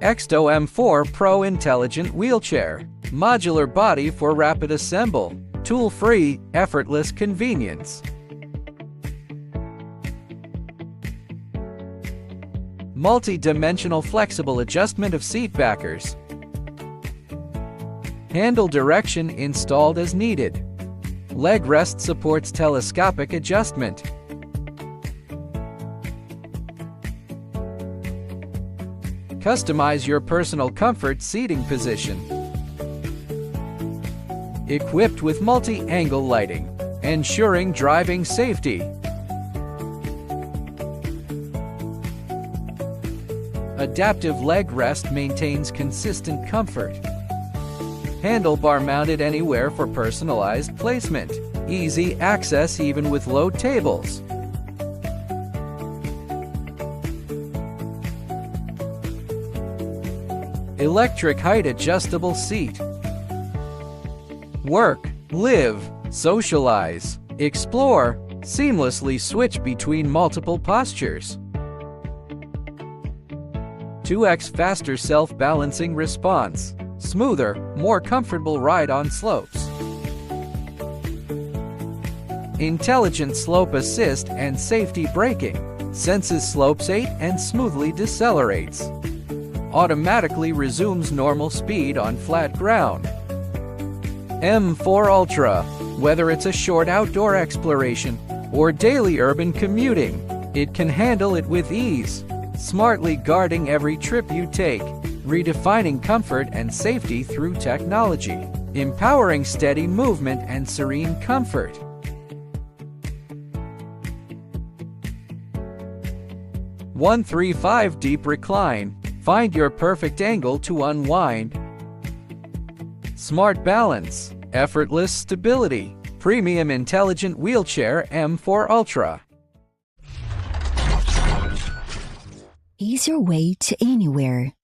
XSTO M4 Pro Intelligent Wheelchair. Modular body for rapid assemble. Tool-free, effortless convenience. Multi-dimensional flexible adjustment of seat backers. Handle direction installed as needed. Leg rest supports telescopic adjustment. Customize your personal comfort seating position. Equipped with multi-angle lighting, ensuring driving safety. Adaptive leg rest maintains consistent comfort. Handlebar mounted anywhere for personalized placement. Easy access even with low tables. Electric height adjustable seat. Work, live, socialize, explore, seamlessly switch between multiple postures. 2x faster self-balancing response. Smoother, more comfortable ride on slopes. Intelligent slope assist and safety braking. Senses slopes 8 and smoothly decelerates. Automatically resumes normal speed on flat ground. M4 Ultra. Whether it's a short outdoor exploration or daily urban commuting, it can handle it with ease, smartly guarding every trip you take, redefining comfort and safety through technology, empowering steady movement and serene comfort. (135) Deep recline. Find your perfect angle to unwind. Smart balance. Effortless stability. Premium intelligent wheelchair M4 Ultra. Ease your way to anywhere.